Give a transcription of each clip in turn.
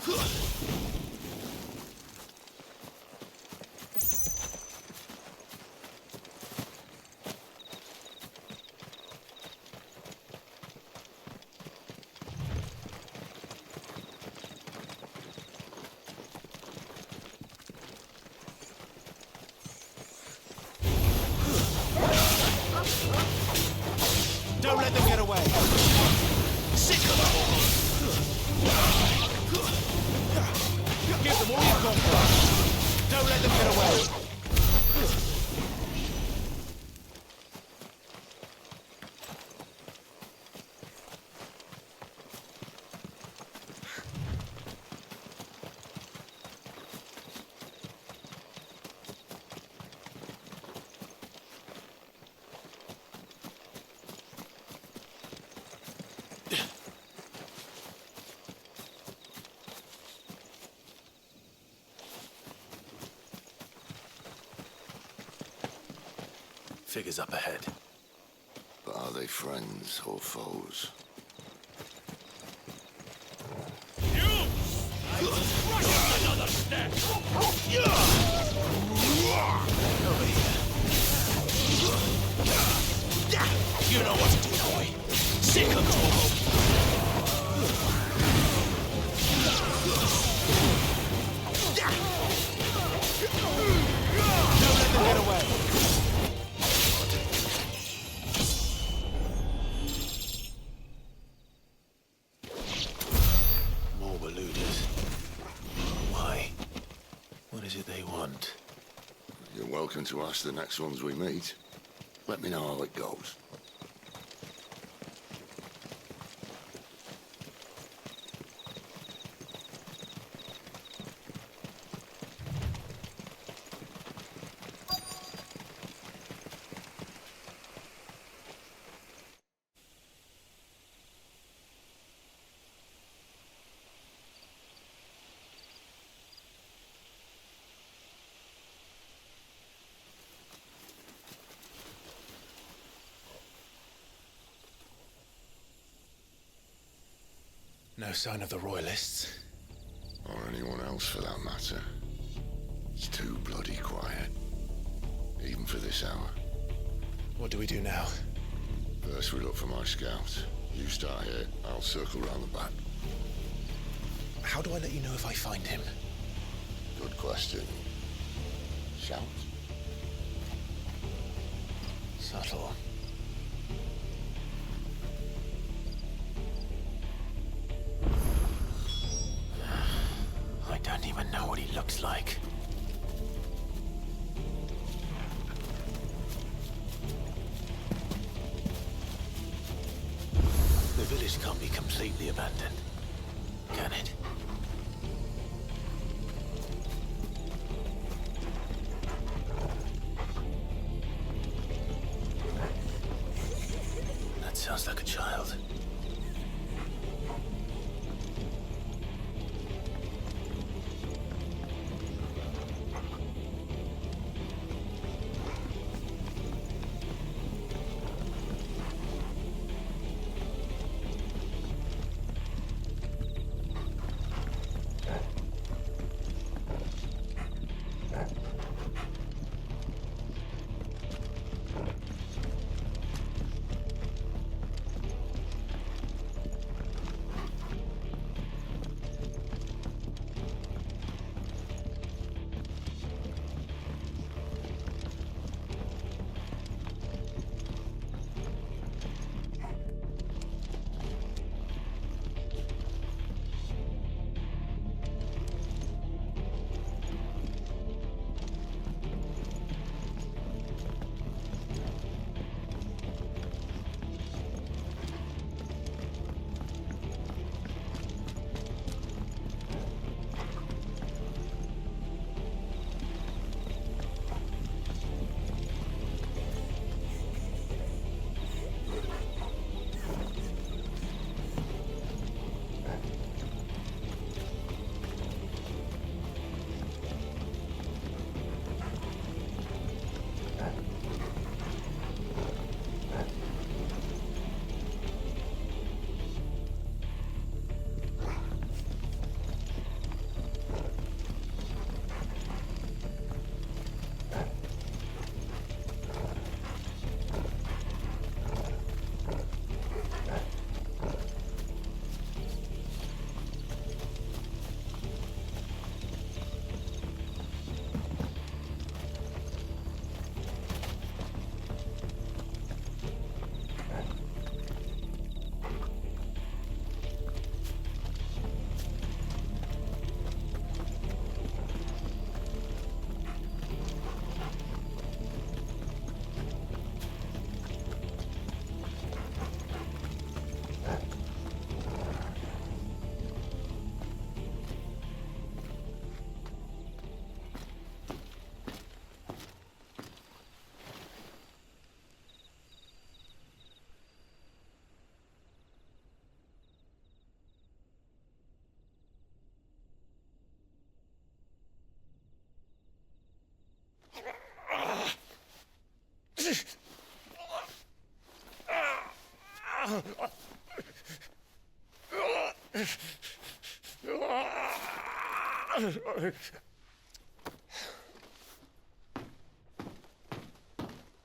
Don't let them get away! Sick of them all! Give them all you've got! Don't let them get away! Figures up ahead. But are they friends or foes? You! I will crush you another step! Over here. You know what to do, boy. Sick of talk. Don't let them get away. Welcome to ask the next ones we meet. Let me know how it goes. No sign of the Royalists. Or anyone else for that matter. It's too bloody quiet. Even for this hour. What do we do now? First we look for my scout. You start here, I'll circle round the back. How do I let you know if I find him? Good question. Shout? Subtle. I don't even know what he looks like. The village can't be completely abandoned, can it? That sounds like a child.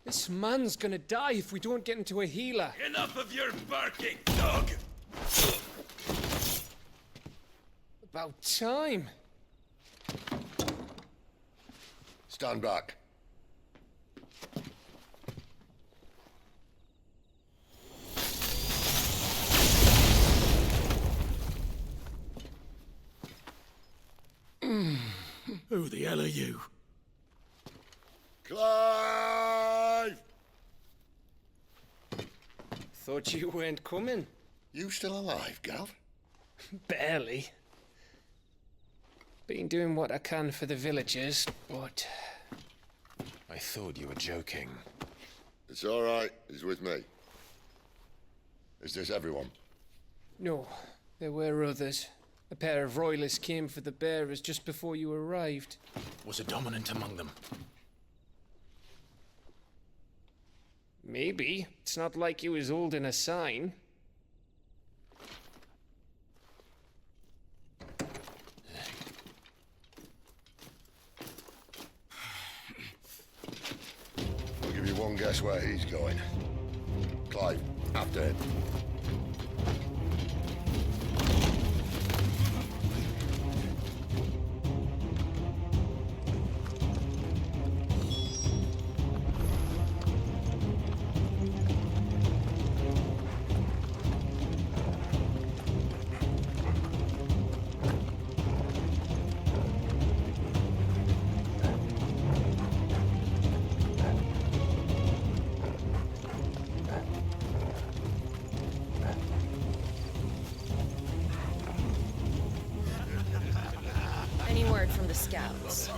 This man's gonna die if we don't get into a healer. Enough of your barking, dog! About time. Stand back. Who the hell are you? Clive! Thought you weren't coming. You still alive, Gav? Barely. Been doing what I can for the villagers, but... I thought you were joking. It's all right. He's with me. Is this everyone? No, there were others. A pair of royalists came for the bearers just before you arrived. Was a dominant among them? Maybe. It's not like he was holding a sign. I'll give you one guess where he's going. Clive, after him. Any word from the scouts?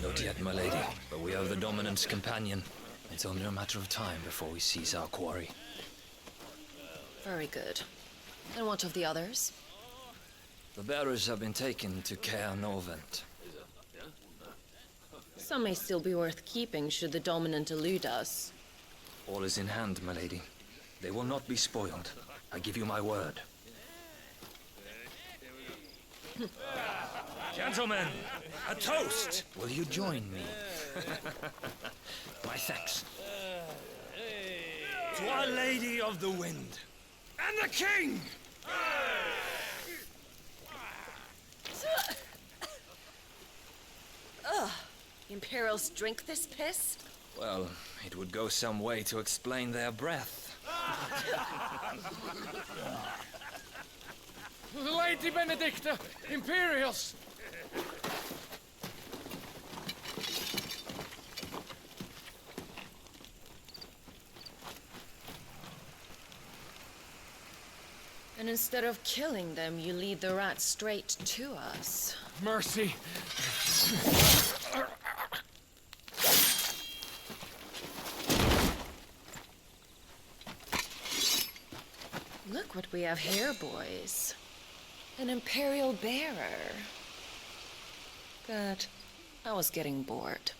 Not yet, my lady, but we have the dominant's companion. It's only a matter of time before we seize our quarry. Very good. And what of the others? The bearers have been taken to Caer Novent. Some may still be worth keeping should the dominant elude us. All is in hand, my lady. They will not be spoiled. I give you my word. Gentlemen, a toast! Will you join me? My thanks. To Our Lady of the Wind. And the King! Ugh. Imperials drink this piss? Well, it would go some way to explain their breath. Lady Benedicta! Imperials! And instead of killing them, you lead the rats straight to us. Mercy! Look what we have here, boys. An Imperial bearer. Good. I was getting bored.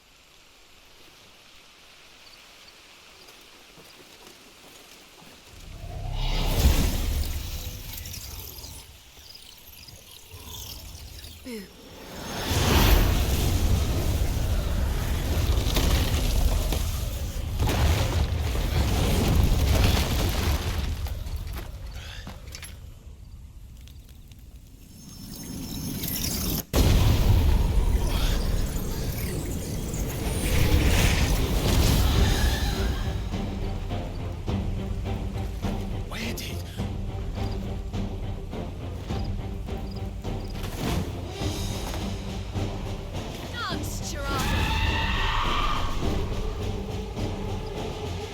Boo.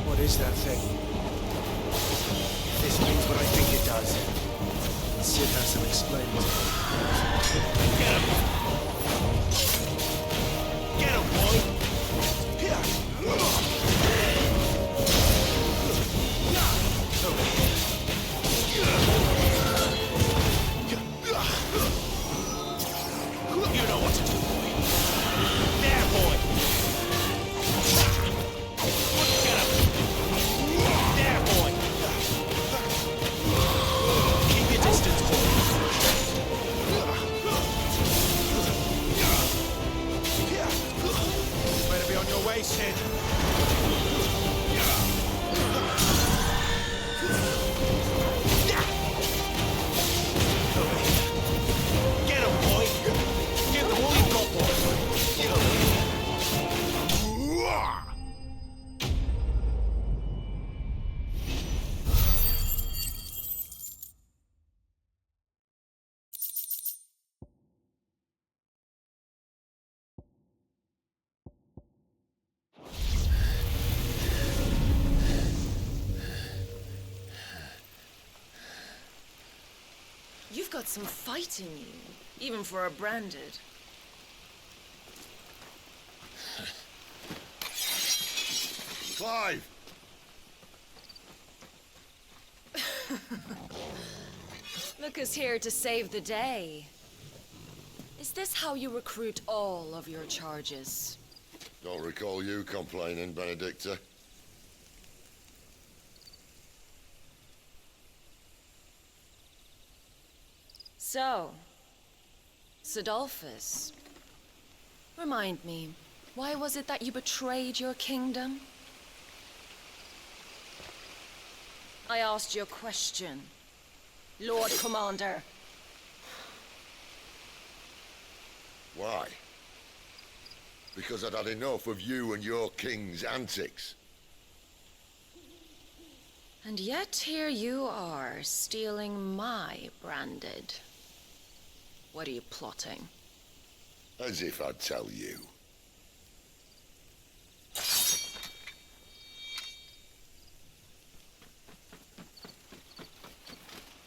What is that thing? If this means what I think it does, Sid has some explaining. Get him! Get him, boy! You know what to do, boy. There, boy! Get him! There, boy! Keep your distance, boy. way, Sid! Get him, boy! Give them all you've got, boy! You've got some fight in you, even for a branded. Clive! Look who's here to save the day. Is this how you recruit all of your charges? Don't recall you complaining, Benedicta. So, Sidolphus, remind me, why was it that you betrayed your kingdom? I asked you a question, Lord Commander. Why? Because I'd had enough of you and your king's antics. And yet here you are, stealing my branded. What are you plotting? As if I'd tell you.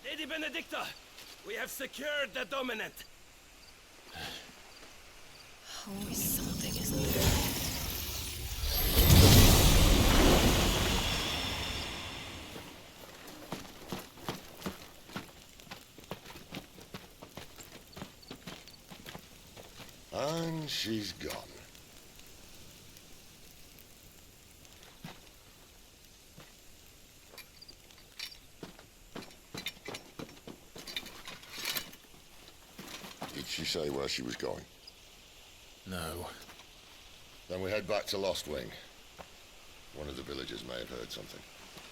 Lady Benedicta, we have secured the dominant. Always something, isn't there? And she's gone. Did she say where she was going? No. Then we head back to Lost Wing. One of the villagers may have heard something.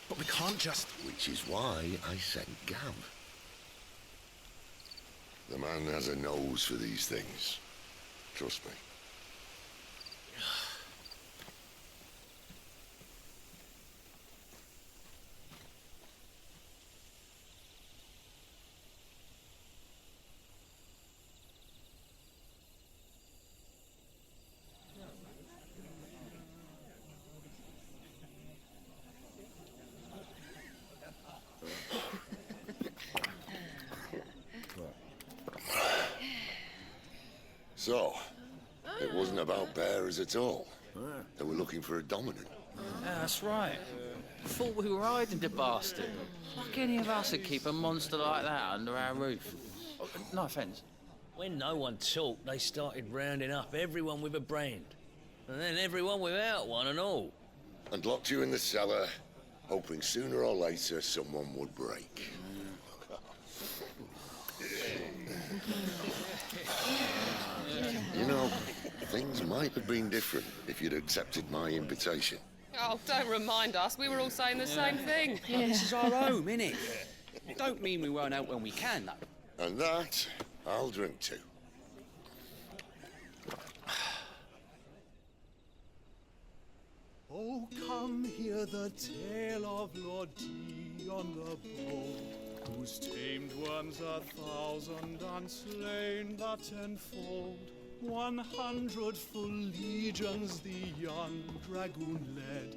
But we can't just... Which is why I sent Gav. The man has a nose for these things. Trust me. So, it wasn't about bearers at all. They were looking for a dominant. Yeah, that's right. Thought we were hiding the bastard. Like any of us would keep a monster like that under our roof. Oh, no offence. When no one talked, they started rounding up everyone with a brand. And then everyone without one and all. And locked you in the cellar, hoping sooner or later someone would break. You know, things might have been different if you'd accepted my invitation. Oh, don't remind us. We were all saying the same thing. This is our home, innit? Don't mean we won't out when we can, though. And that, I'll drink to. Oh, come hear the tale of Lord Dion the Bold, whose tamed worms 1,000 and slain the tenfold. 100 full legions the young dragoon led,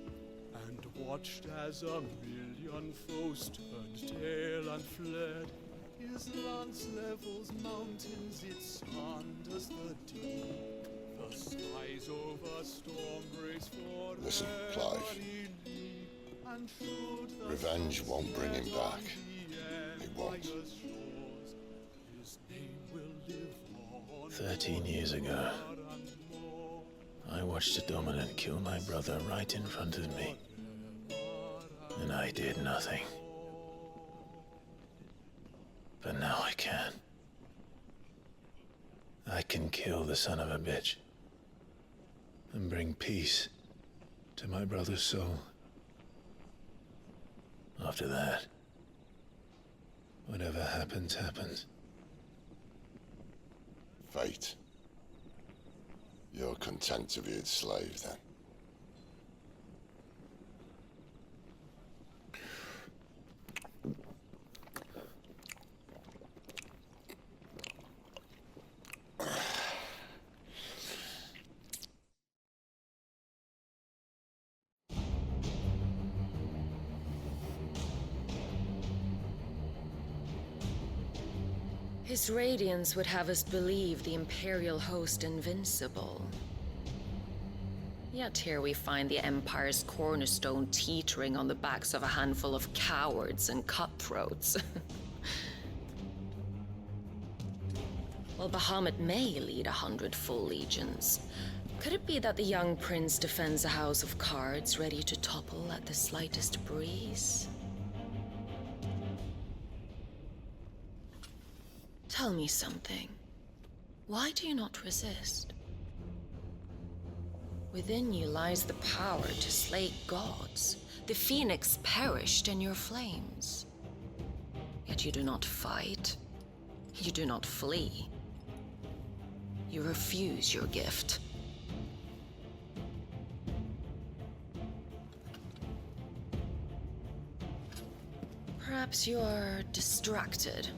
and watched as 1,000,000 foes turned tail and fled. His lance levels mountains, it sanders the deep. The skies over storm breaks for Listen, Clive. and should the Revenge won't bring him back. It won't. his name will live on 13 years ago, I watched a dominant kill my brother right in front of me. And I did nothing. But now I can. I can kill the son of a bitch and bring peace to my brother's soul. After that, whatever happens, happens. Fate. You're content to be its slave, then? His radiance would have us believe the Imperial host invincible. Yet here we find the Empire's cornerstone teetering on the backs of a handful of cowards and cutthroats. While Bahamut may lead 100 full legions, could it be that the young prince defends a house of cards ready to topple at the slightest breeze? Tell me something. Why do you not resist? Within you lies the power to slay gods. The phoenix perished in your flames. Yet you do not fight. You do not flee. You refuse your gift. Perhaps you are distracted.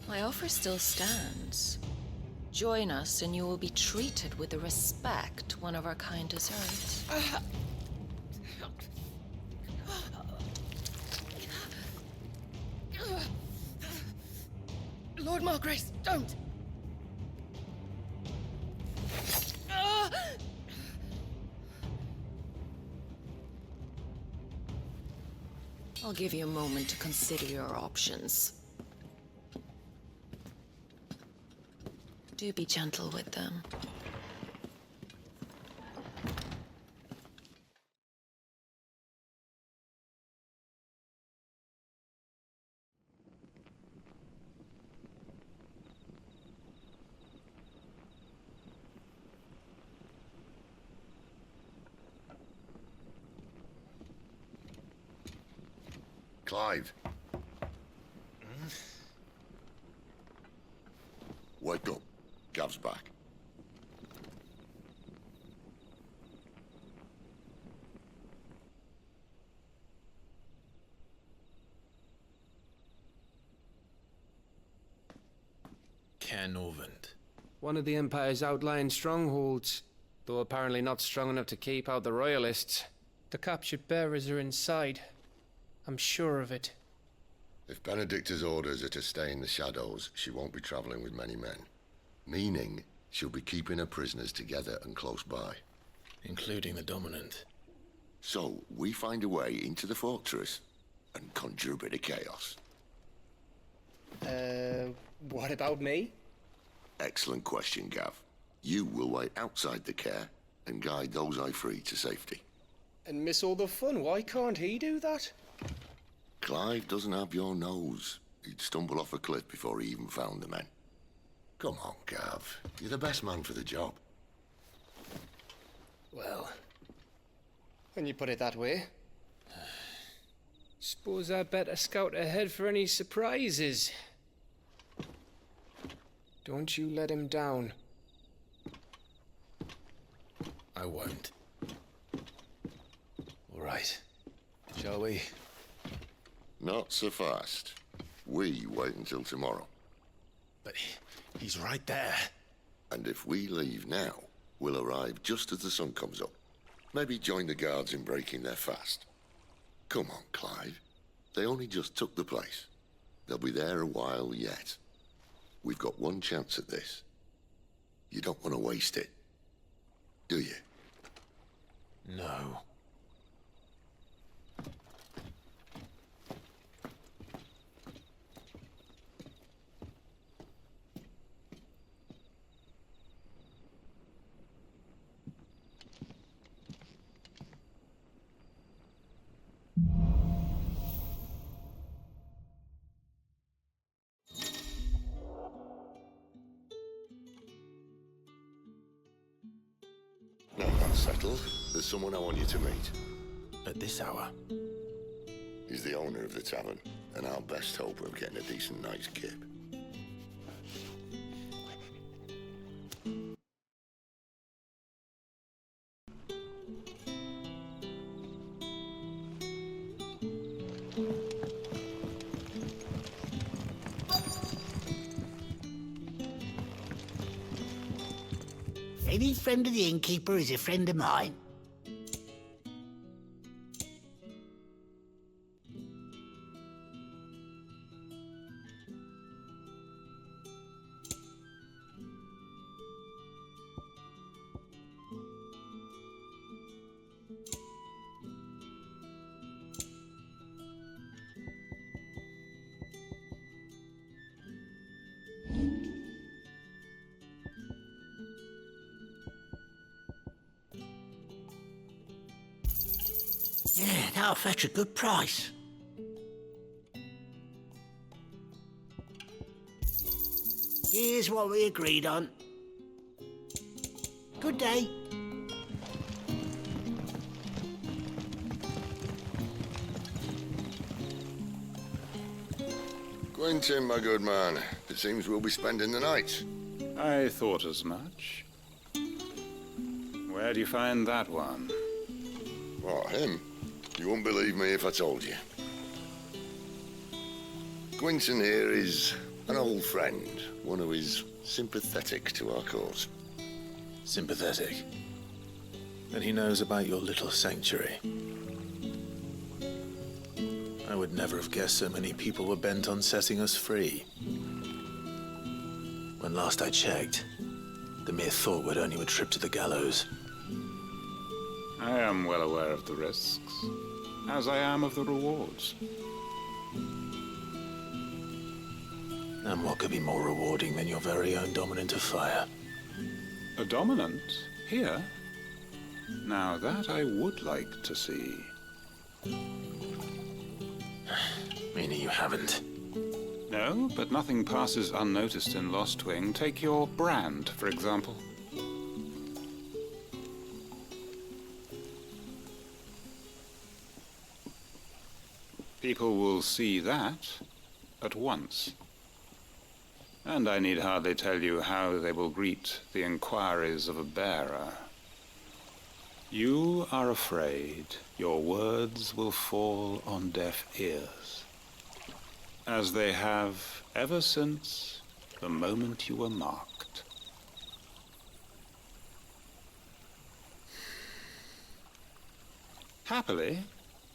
My offer still stands. Join us and you will be treated with the respect one of our kind deserves. Lord Margrace, don't! I'll give you a moment to consider your options. Do be gentle with them. Clive. Wake up. Gav's back. Canovant. One of the Empire's outlying strongholds, though apparently not strong enough to keep out the Royalists. The captured bearers are inside. I'm sure of it. If Benedicta's orders are to stay in the shadows, she won't be traveling with many men. Meaning, she'll be keeping her prisoners together and close by. Including the Dominant. So, we find a way into the fortress and conjure a bit of chaos. What about me? Excellent question, Gav. You will wait outside the care and guide those I free to safety. And miss all the fun. Why can't he do that? Clive doesn't have your nose. He'd stumble off a cliff before he even found the men. Come on, Gav. You're the best man for the job. Well, when you put it that way. Suppose I better scout ahead for any surprises. Don't you let him down. I won't. All right. Shall we? Not so fast. We wait until tomorrow. But he's right there. And if we leave now, we'll arrive just as the sun comes up. Maybe join the guards in breaking their fast. Come on, Clive. They only just took the place. They'll be there a while yet. We've got one chance at this. You don't want to waste it, do you? No. all settled, there's someone I want you to meet. At this hour? He's the owner of the tavern, and our best hope of getting a decent night's kip. Any friend of the innkeeper is a friend of mine. Yeah, that'll fetch a good price. Here's what we agreed on. Good day. Quentin, my good man. It seems we'll be spending the night. I thought as much. Where do you find that one? What, him? You wouldn't believe me if I told you. Quentin here is an old friend, one who is sympathetic to our cause. Sympathetic? Then he knows about your little sanctuary. I would never have guessed so many people were bent on setting us free. When last I checked, the mere thought would earn you a trip to the gallows. I am well aware of the risks, as I am of the rewards. And what could be more rewarding than your very own dominant of fire? A dominant? Here? Now that I would like to see. Meaning you haven't? No, but nothing passes unnoticed in Lostwing. Take your brand, for example. People will see that at once. And I need hardly tell you how they will greet the inquiries of a bearer. You are afraid your words will fall on deaf ears, as they have ever since the moment you were marked. Happily,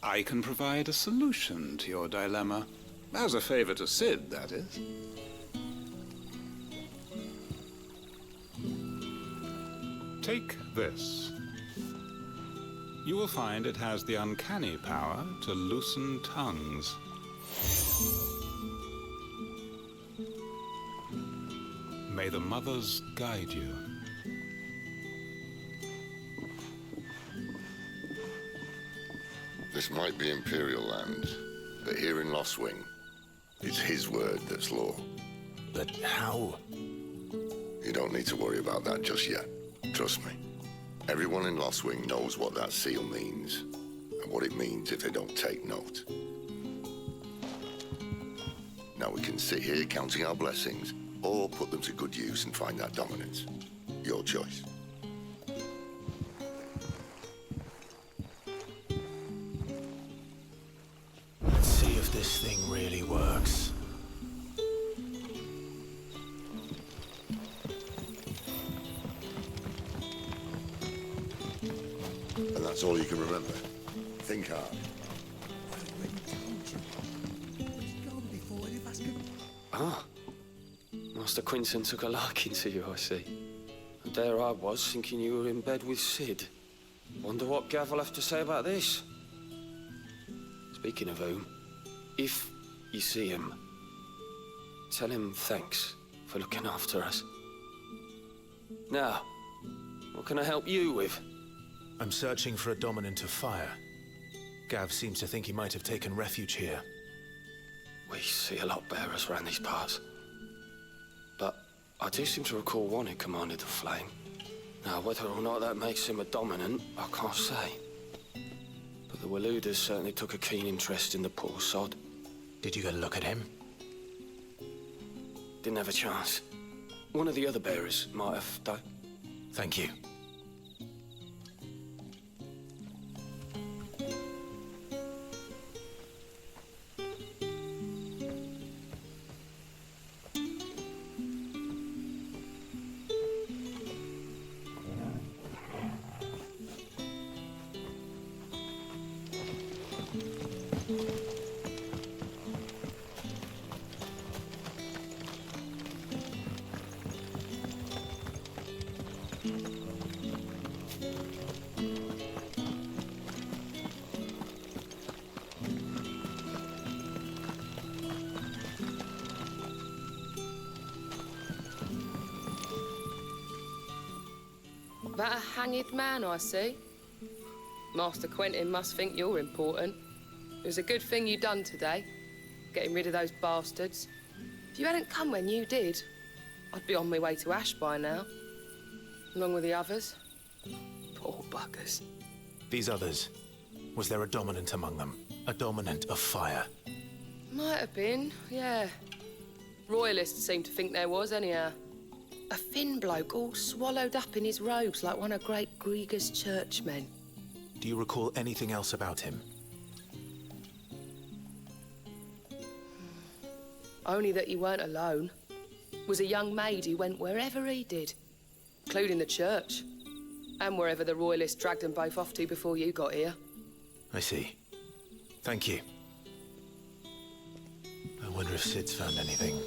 I can provide a solution to your dilemma. As a favor to Sid, that is. Take this. You will find it has the uncanny power to loosen tongues. May the mothers guide you. This might be Imperial land, but here in Lostwing, it's his word that's law. But how? You don't need to worry about that just yet. Trust me. Everyone in Lostwing knows what that seal means, and what it means if they don't take note. Now we can sit here counting our blessings, or put them to good use and find that dominance. Your choice. Let's see if this thing really works. And that's all you can remember. Think hard. Ah. Master Quinton took a liking to you, I see. And there I was, thinking you were in bed with Sid. Wonder what Gav will have to say about this. Speaking of whom, if you see him, tell him thanks for looking after us. Now, what can I help you with? I'm searching for a dominant of fire. Gav seems to think he might have taken refuge here. We see a lot bearers around these parts. But I do seem to recall one who commanded the flame. Now, whether or not that makes him a dominant, I can't say. But the Waluders certainly took a keen interest in the poor sod. Did you get a look at him? Didn't have a chance. One of the other bearers might have, though. Thank you. That a hanged man, I see. Master Quentin must think you're important. It was a good thing you done today, getting rid of those bastards. If you hadn't come when you did, I'd be on my way to Ash by now, along with the others. Poor buggers. These others, was there a dominant among them? A dominant of fire? Might have been, yeah. Royalists seem to think there was, anyhow. A thin bloke all swallowed up in his robes like one of Great Grieger's churchmen. Do you recall anything else about him? Only that he weren't alone. Was a young maid who went wherever he did, including the church, and wherever the Royalists dragged them both off to before you got here. I see. Thank you. I wonder if Sid's found anything.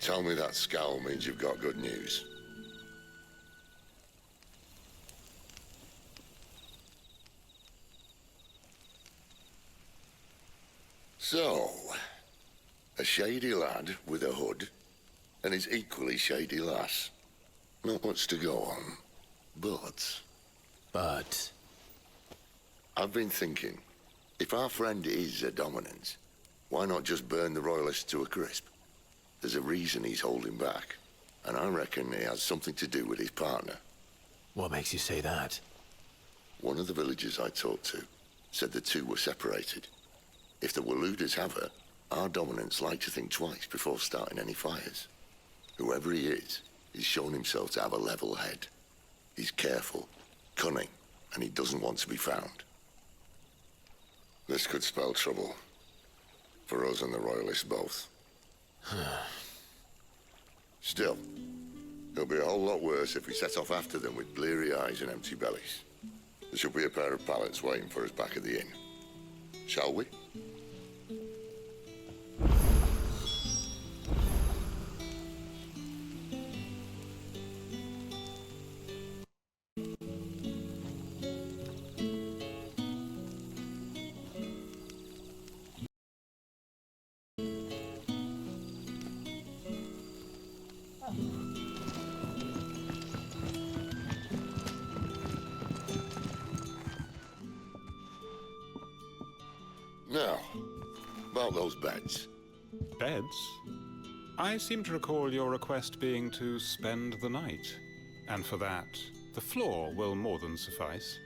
Tell me that scowl means you've got good news. So, a shady lad with a hood, and his equally shady lass. Not much to go on, but... But... I've been thinking, if our friend is a dominant, why not just burn the Royalists to a crisp? There's a reason he's holding back, and I reckon it has something to do with his partner. What makes you say that? One of the villagers I talked to said the two were separated. If the Waluders have her, our dominants like to think twice before starting any fires. Whoever he is, he's shown himself to have a level head. He's careful, cunning, and he doesn't want to be found. This could spell trouble. For us and the Royalists both. Still, it'll be a whole lot worse if we set off after them with bleary eyes and empty bellies. There should be a pair of pallets waiting for us back at the inn. Shall we? Now, about those beds. Beds? I seem to recall your request being to spend the night. And for that, the floor will more than suffice.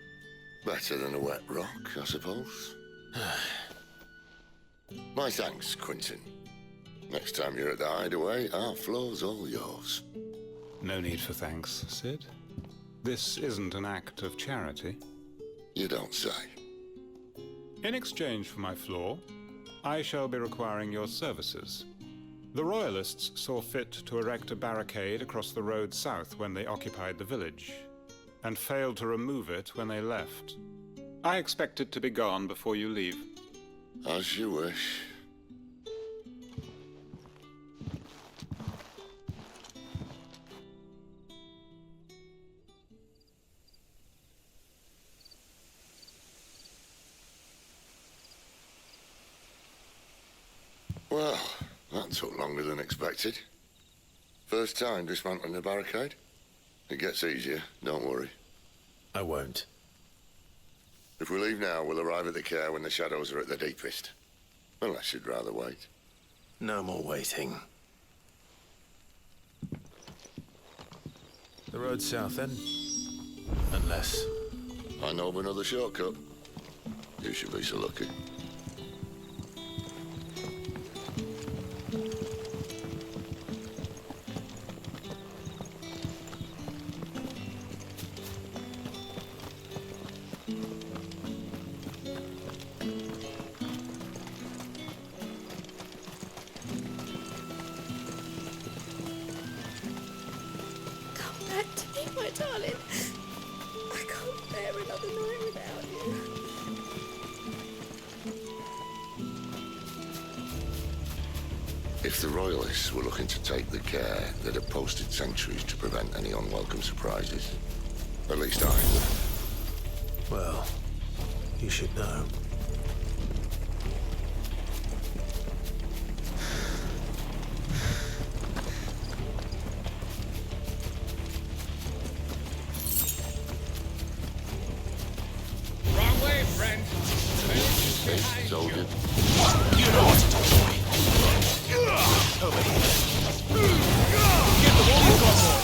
Better than a wet rock, I suppose. My thanks, Quentin. Next time you're at the hideaway, our floor's all yours. No need for thanks, Sid. This isn't an act of charity. You don't say. In exchange for my floor, I shall be requiring your services. The Royalists saw fit to erect a barricade across the road south when they occupied the village, and failed to remove it when they left. I expect it to be gone before you leave. As you wish. Took longer than expected. First time dismantling the barricade? It gets easier, don't worry. I won't. If we leave now, we'll arrive at the care when the shadows are at the deepest. Unless you'd rather wait. No more waiting. The road south, then? Unless... I know of another shortcut. You should be so lucky. If the Royalists were looking to take the care, they'd have posted sentries to prevent any unwelcome surprises. At least I would. Well, you should know. Wrong way, friend. Soldier. You know what to do, boy. Over here. Get the wall you've got, boy.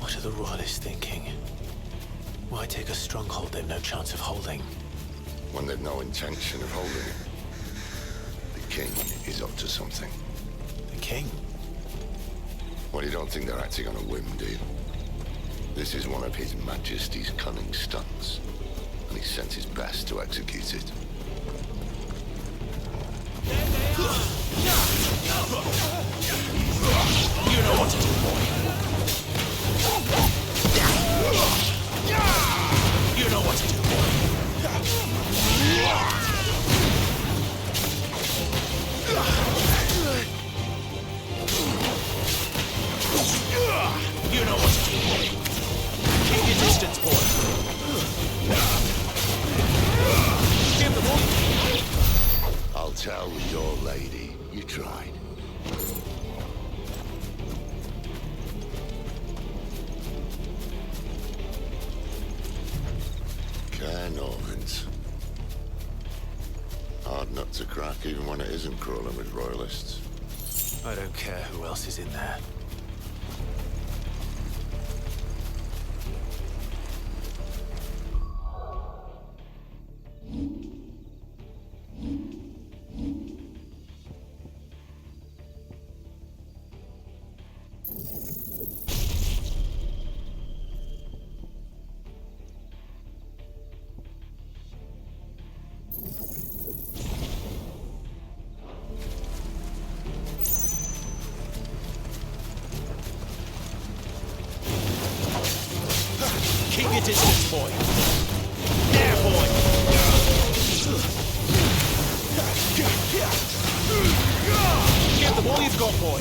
What are the Royalists thinking? Why take a stronghold they've no chance of holding? When they've no intention of holding it. The king is up to something. The king? Well, you don't think they're acting on a whim, do you? This is one of His Majesty's cunning stunts, and he sent his best to execute it. You know what to do, boy. You know what to do, boy. You know what to do, boy. Keep your distance, boy. Give them all. I'll tell your lady you tried. Care Normans. Hard nut to crack even when it isn't crawling with royalists. I don't care who else is in there. Keep your distance, boy. There, boy. Give them all you've got, boy.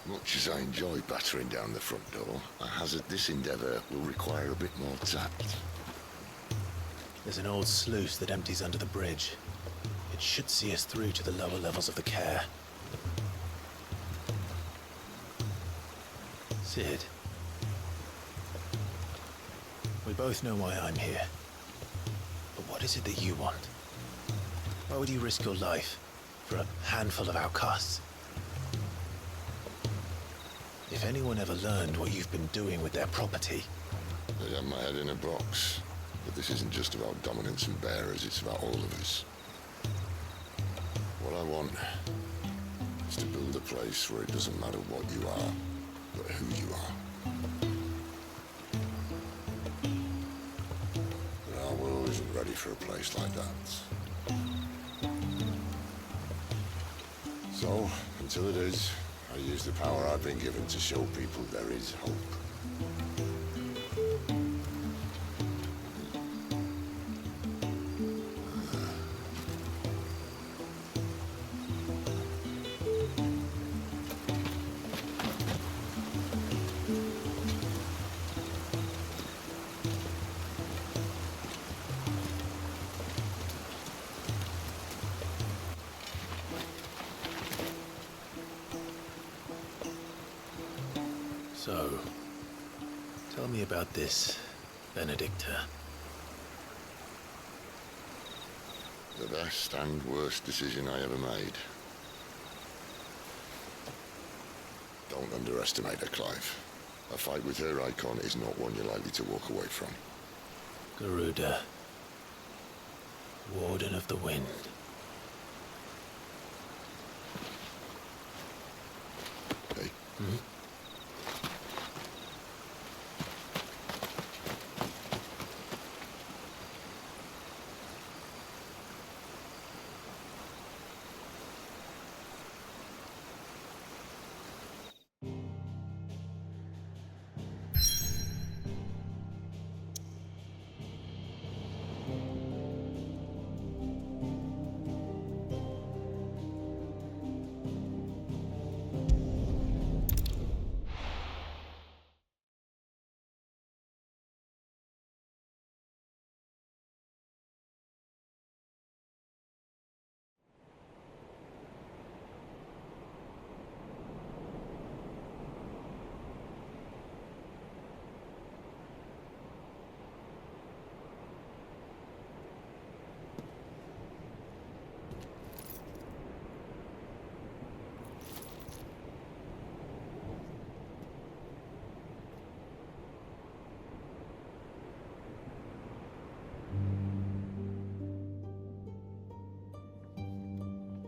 Much as I enjoy battering down the front door, I hazard this endeavour will require a bit more tact. There's an old sluice that empties under the bridge. It should see us through to the lower levels of the care. Sid. We both know why I'm here. But what is it that you want? Why would you risk your life for a handful of outcasts? If anyone ever learned what you've been doing with their property... They'd have my head in a box. But this isn't just about dominance and bearers, it's about all of us. What I want is to build a place where it doesn't matter what you are, but who you are. But our world isn't ready for a place like that. So, until it is, I use the power I've been given to show people there is hope. So, tell me about this, Benedicta. The best and worst decision I ever made. Don't underestimate her, Clive. A fight with her Eikon is not one you're likely to walk away from. Garuda, Warden of the Wind. Hey? Hmm?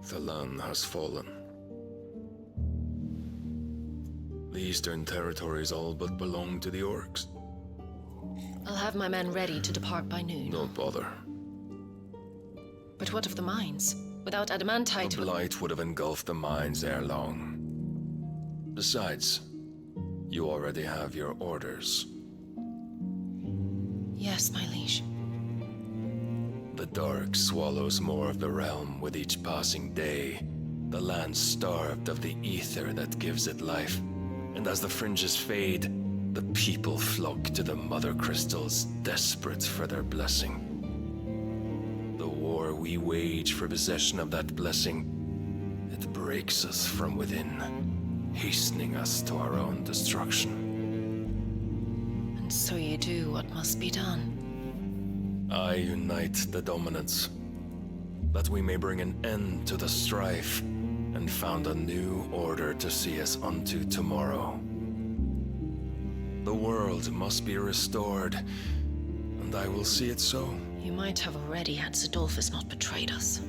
The land has fallen. The eastern territories all but belong to the orcs. I'll have my men ready to depart by noon. Don't bother. But what of the mines? Without adamantite... The blight would have engulfed the mines ere long. Besides, you already have your orders. Yes, my liege. The dark swallows more of the realm with each passing day. The land starved of the ether that gives it life. And as the fringes fade, the people flock to the mother crystals, desperate for their blessing. The war we wage for possession of that blessing, it breaks us from within, hastening us to our own destruction. And so you do what must be done. I unite the dominants, that we may bring an end to the strife, and found a new order to see us unto tomorrow. The world must be restored, and I will see it so. You might have already had Zidolphus not betrayed us.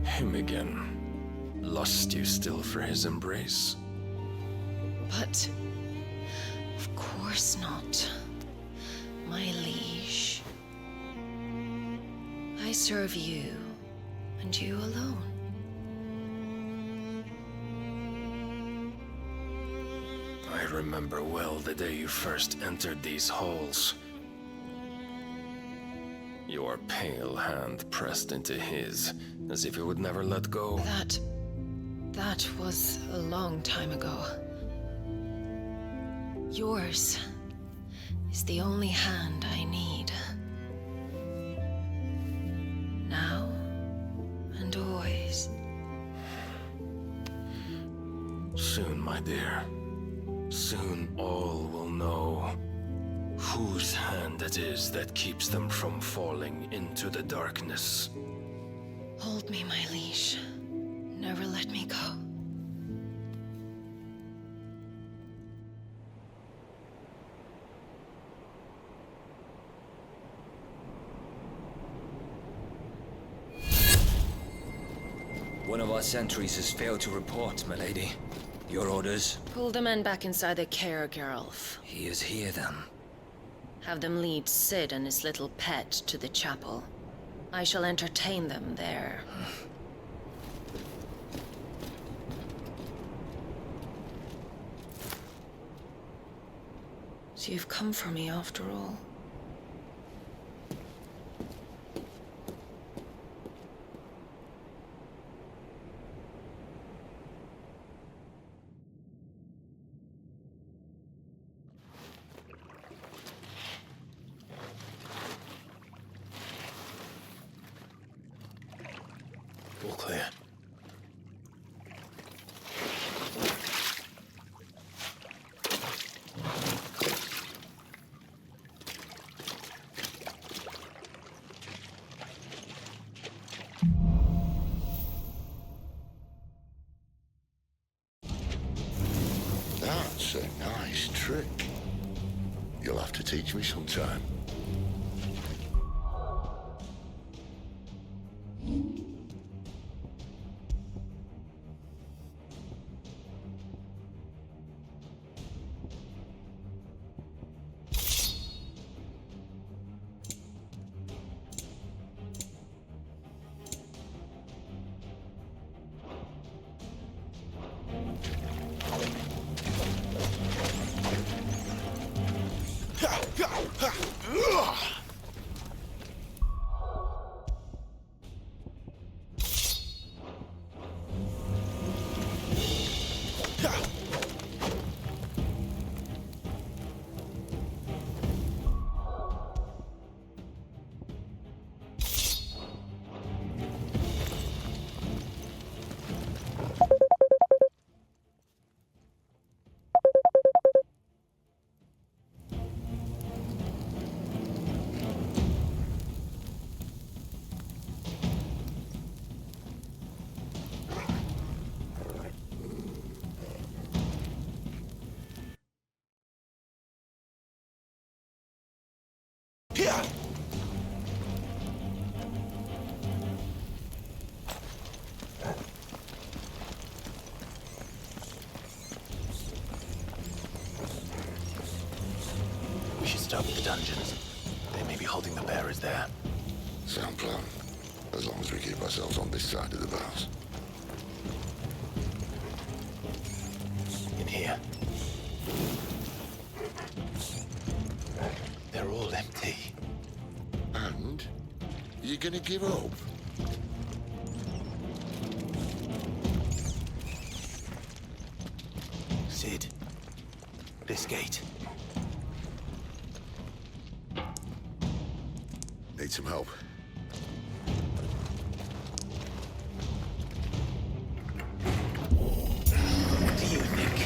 Him again. Lust you still for his embrace? But... of course not. My liege. I serve you, and you alone. I remember well the day you first entered these halls. Your pale hand pressed into his, as if it would never let go. That was a long time ago. Yours is the only hand I need. Now and always. Soon, my dear. Soon all will know whose hand it is that keeps them from falling into the darkness. Hold me, my liege. Never let me go. our sentries has failed to report, milady. Your orders? Pull the men back inside the care, Geralf. He is here, then. Have them lead Sid and his little pet to the chapel. I shall entertain them there. So you've come for me after all. All clear. That's a nice trick. You'll have to teach me sometime. We should start with the dungeons. They may be holding the bearers there. Sound plan. As long as we keep ourselves on this side of the bars. In here. They're all empty. And? You gonna give up? Sid. This gate. Need some help. What do you think?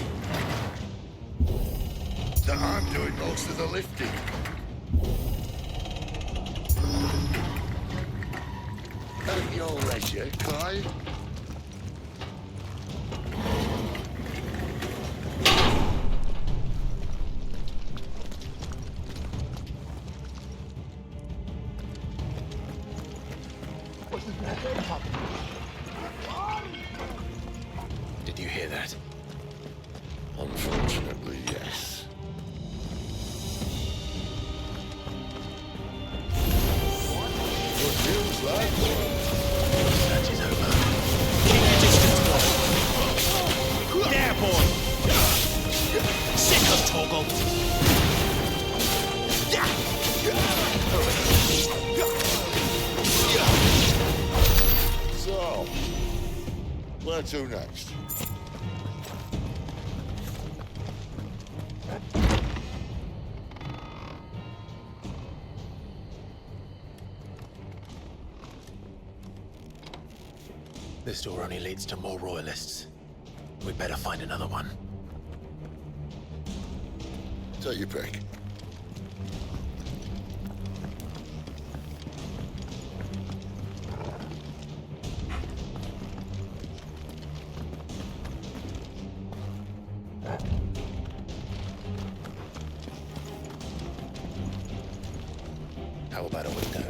That I'm doing most of the lifting. At your leisure, Clive. Did you hear that? Unfortunately, yes. Good news, lad. Search is over. Keep your distance, boy. There, boy. Sick of Toggle. So, where to next? This door only leads to more royalists. We'd better find another one. Take your pick. How about a window?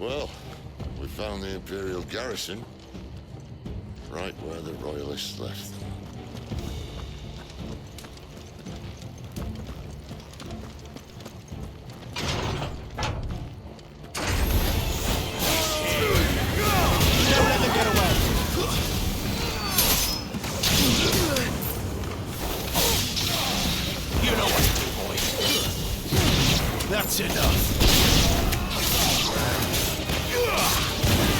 Well, we found the Imperial garrison, right where the Royalists left them. Don't let them get away! You know what to do, boy. That's enough.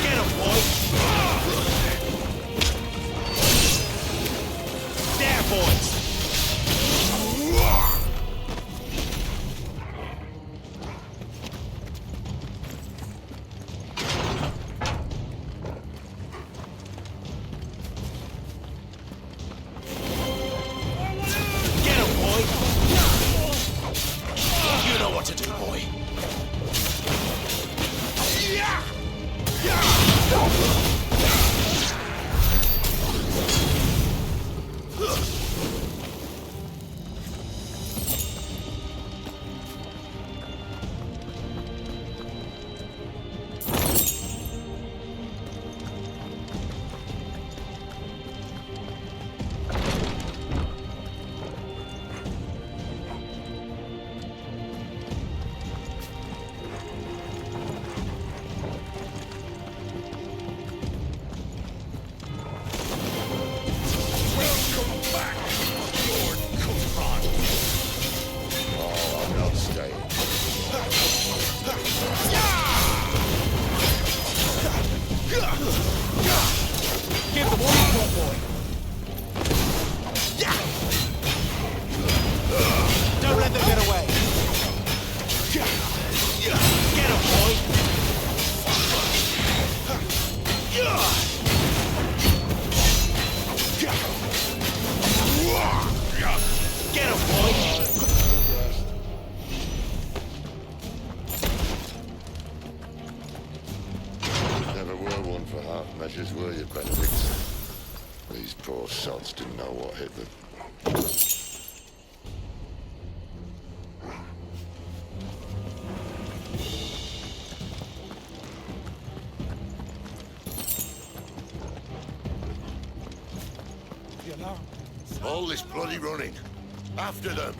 Get him, boy! There, boys! Get him, boy! You know what to do, boy. Give them all you got, boy. Don't let them get away. Get him, boy. Get him, boy. Never were one for half measures, were you, Benedict? These poor sods didn't know what hit them. All this bloody running. After them.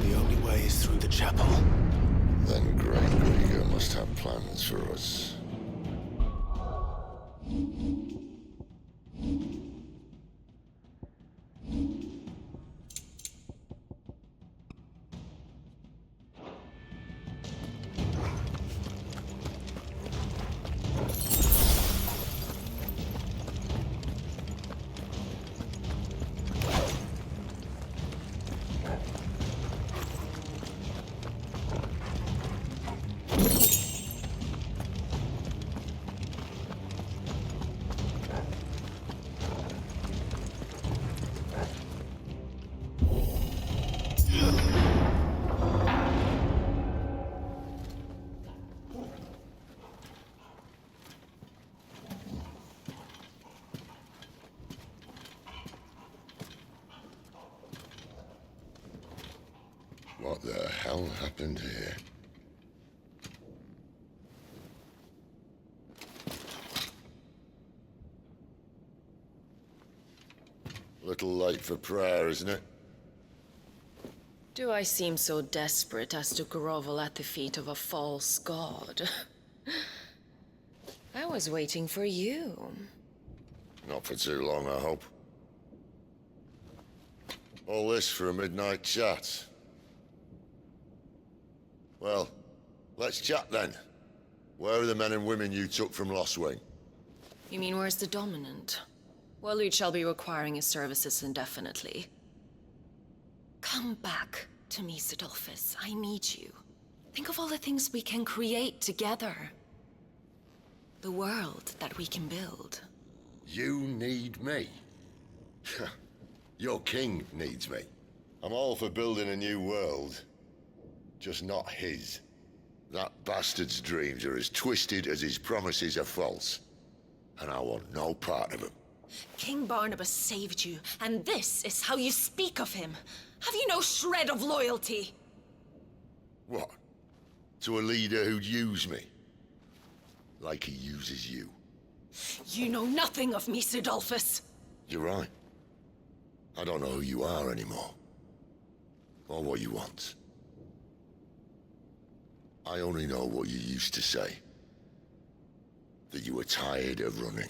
The only way is through the chapel. Then Great Krieger must have plans for us. What the hell happened here? Little late for prayer, isn't it? Do I seem so desperate as to grovel at the feet of a false god? I was waiting for you. Not for too long, I hope. All this for a midnight chat. Well, let's chat then. Where are the men and women you took from Lost Wing? You mean where's the dominant? Well, you shall be requiring his services indefinitely. Come back to me, Sidolphus. I need you. Think of all the things we can create together. The world that we can build. You need me? Your king needs me. I'm all for building a new world. Just not his. That bastard's dreams are as twisted as his promises are false. And I want no part of them. King Barnabas saved you, and this is how you speak of him. Have you no shred of loyalty? What? To a leader who'd use me? Like he uses you? You know nothing of me, Sidolphus. You're right. I don't know who you are anymore. Or what you want. I only know what you used to say. That you were tired of running.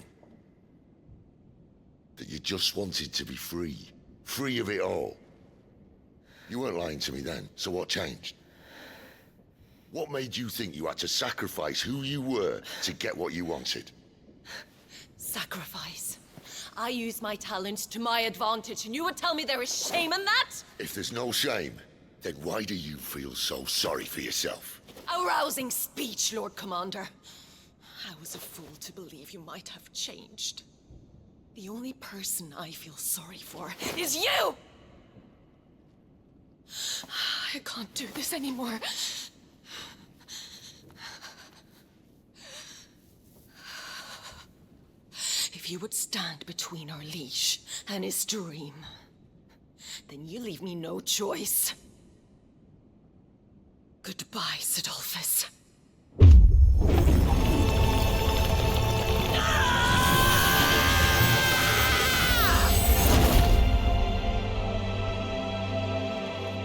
That you just wanted to be free. Free of it all. You weren't lying to me then, so what changed? What made you think you had to sacrifice who you were to get what you wanted? Sacrifice. I use my talents to my advantage, and you would tell me there is shame in that? If there's no shame, then why do you feel so sorry for yourself? A rousing speech, Lord Commander. I was a fool to believe you might have changed. The only person I feel sorry for is you! I can't do this anymore. If you would stand between our liege and his dream, then you leave me no choice. Goodbye, Sidolphus.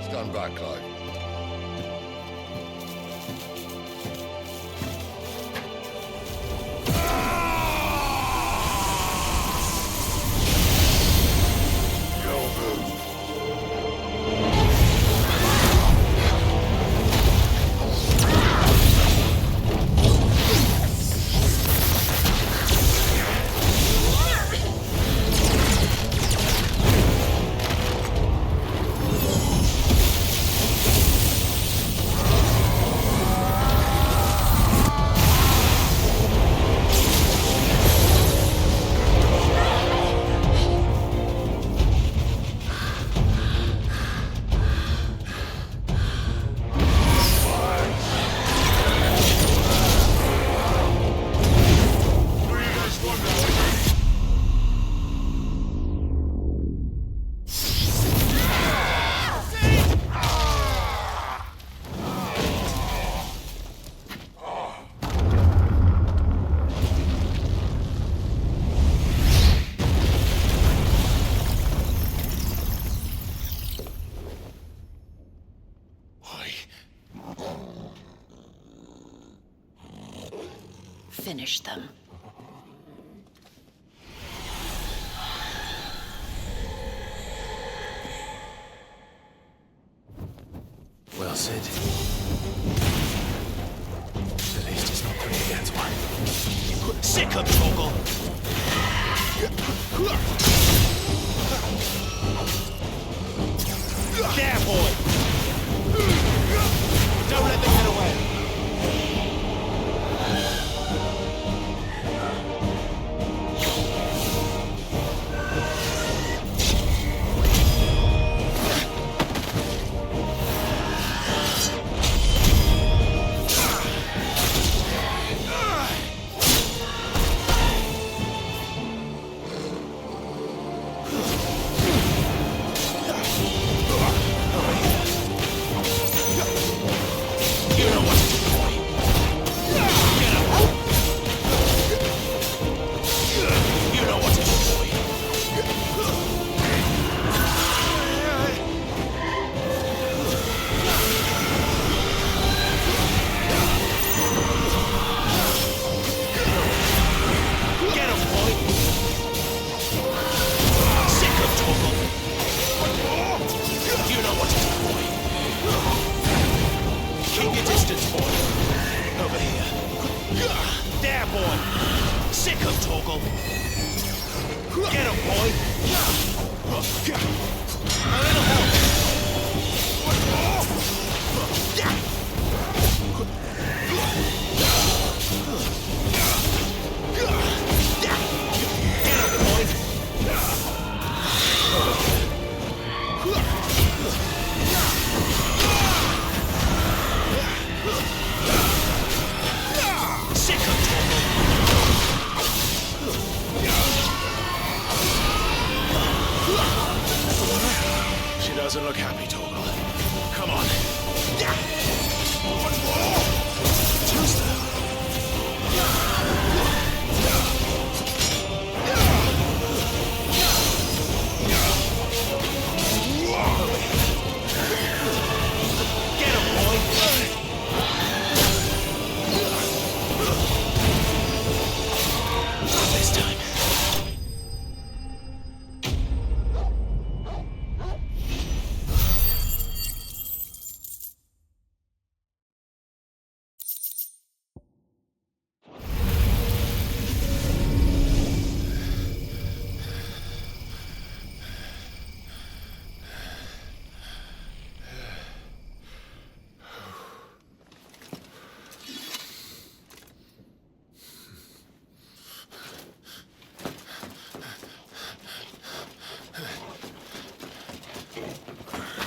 Stand back, Clive. finish them. Well, Sid. At least it's not 3 against 1. Sick of Toggle! There, boy! Don't let them get away!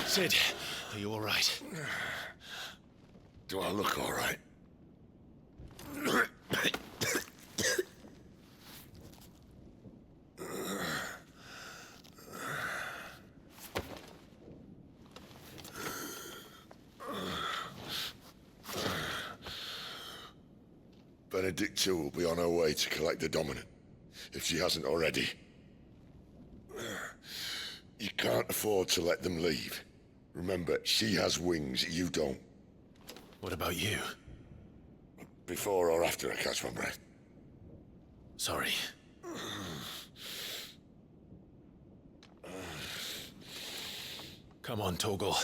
Sid, are you all right? Do I look all right? Benedicta will be on her way to collect the dominant, if she hasn't already. You can't afford to let them leave. Remember, she has wings, you don't. What about you? Before or after I catch my breath? Sorry. Come on, Toggle.